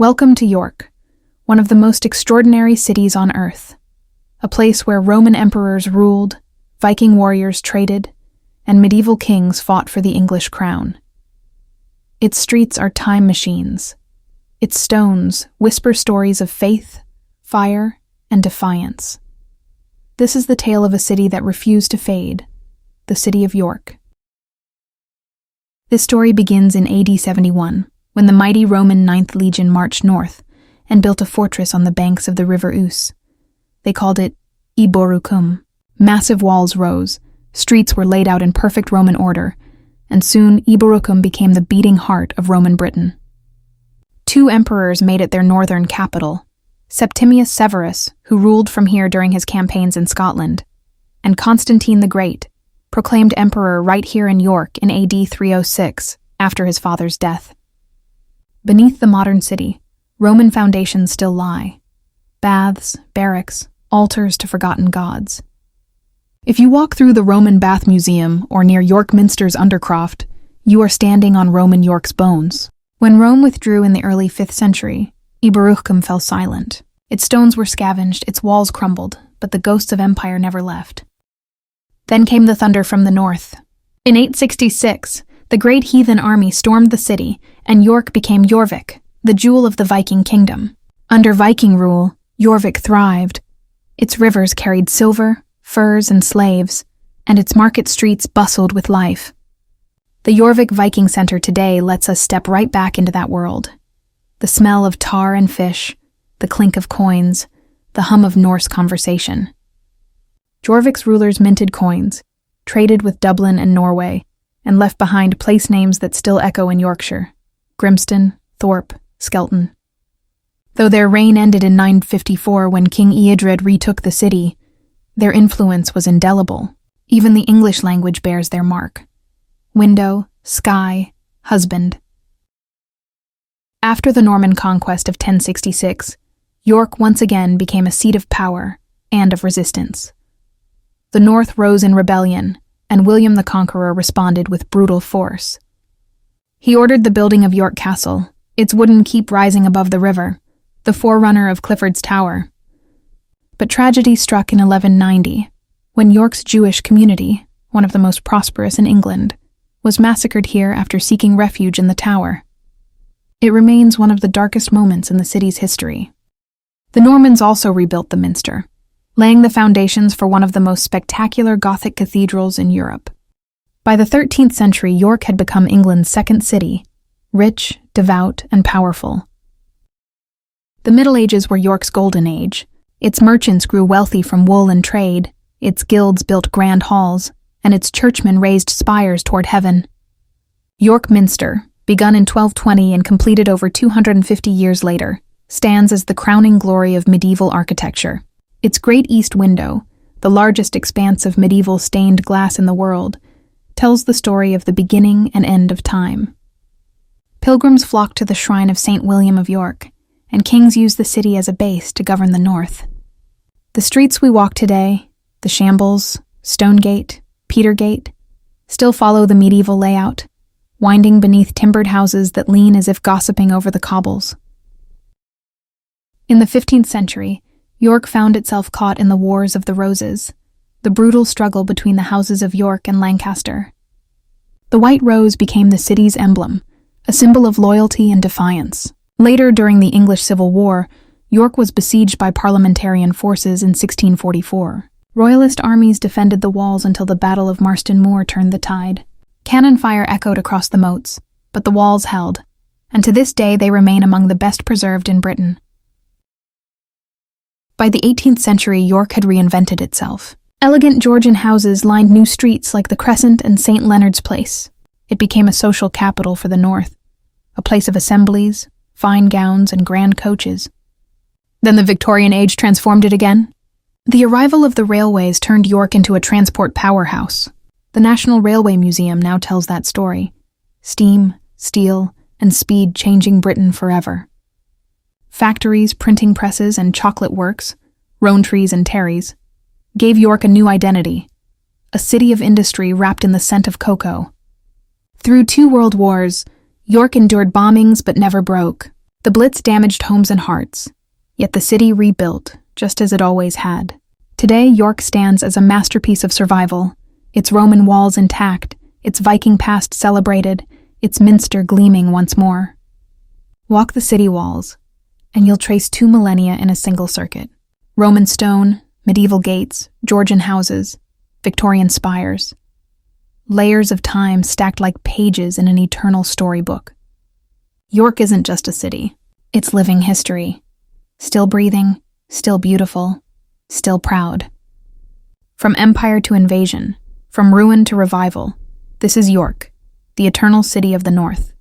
Welcome to York, one of the most extraordinary cities on earth, a place where Roman emperors ruled, Viking warriors traded, and medieval kings fought for the English crown. Its streets are time machines. Its stones whisper stories of faith, fire, and defiance. This is the tale of a city that refused to fade, the city of York. This story begins in AD 71, when the mighty Roman 9th Legion marched north and built a fortress on the banks of the River Ouse. They called it Eboracum. Massive walls rose, streets were laid out in perfect Roman order, and soon Eboracum became the beating heart of Roman Britain. Two emperors made it their northern capital, Septimius Severus, who ruled from here during his campaigns in Scotland, and Constantine the Great, proclaimed emperor right here in York in AD 306, after his father's death. Beneath the modern city, Roman foundations still lie. Baths, barracks, altars to forgotten gods. If you walk through the Roman Bath Museum or near York Minster's Undercroft, you are standing on Roman York's bones. When Rome withdrew in the early 5th century, Eboracum fell silent. Its stones were scavenged, its walls crumbled, but the ghosts of empire never left. Then came the thunder from the north. In 866, the great heathen army stormed the city, and York became Jorvik, the jewel of the Viking kingdom. Under Viking rule, Jorvik thrived. Its rivers carried silver, furs, and slaves, and its market streets bustled with life. The Jorvik Viking Center today lets us step right back into that world. The smell of tar and fish, the clink of coins, the hum of Norse conversation. Jorvik's rulers minted coins, traded with Dublin and Norway, and left behind place names that still echo in Yorkshire: Grimston, Thorpe, Skelton. Though their reign ended in 954 when King Eadred retook the city, their influence was indelible. Even the English language bears their mark. Window, sky, husband. After the Norman conquest of 1066, York once again became a seat of power and of resistance. The North rose in rebellion, and William the Conqueror responded with brutal force. He ordered the building of York Castle, its wooden keep rising above the river, the forerunner of Clifford's Tower. But tragedy struck in 1190, when York's Jewish community, one of the most prosperous in England, was massacred here after seeking refuge in the tower. It remains one of the darkest moments in the city's history. The Normans also rebuilt the Minster, laying the foundations for one of the most spectacular Gothic cathedrals in Europe. By the 13th century, York had become England's second city, rich, devout, and powerful. The Middle Ages were York's golden age. Its merchants grew wealthy from wool and trade, its guilds built grand halls, and its churchmen raised spires toward heaven. York Minster, begun in 1220 and completed over 250 years later, stands as the crowning glory of medieval architecture. Its great east window, the largest expanse of medieval stained glass in the world, tells the story of the beginning and end of time. Pilgrims flock to the shrine of St. William of York, and kings use the city as a base to govern the north. The streets we walk today, the Shambles, Stonegate, Petergate, still follow the medieval layout, winding beneath timbered houses that lean as if gossiping over the cobbles. In the 15th century, York found itself caught in the Wars of the Roses, the brutal struggle between the houses of York and Lancaster. The white rose became the city's emblem, a symbol of loyalty and defiance. Later, during the English Civil War, York was besieged by parliamentarian forces in 1644. Royalist armies defended the walls until the Battle of Marston Moor turned the tide. Cannon fire echoed across the moats, but the walls held, and to this day they remain among the best preserved in Britain. By the 18th century, York had reinvented itself. Elegant Georgian houses lined new streets like the Crescent and St. Leonard's Place. It became a social capital for the North, a place of assemblies, fine gowns, and grand coaches. Then the Victorian age transformed it again. The arrival of the railways turned York into a transport powerhouse. The National Railway Museum now tells that story. Steam, steel, and speed changing Britain forever. Factories, printing presses, and chocolate works, Rowntree's and Terry's, gave York a new identity, a city of industry wrapped in the scent of cocoa. Through 2 world wars, York endured bombings but never broke. The Blitz damaged homes and hearts, yet the city rebuilt, just as it always had. Today, York stands as a masterpiece of survival, its Roman walls intact, its Viking past celebrated, its minster gleaming once more. Walk the city walls, and you'll trace 2 millennia in a single circuit. Roman stone, medieval gates, Georgian houses, Victorian spires. Layers of time stacked like pages in an eternal storybook. York isn't just a city. It's living history. Still breathing, still beautiful, still proud. From empire to invasion, from ruin to revival, this is York, the eternal city of the North.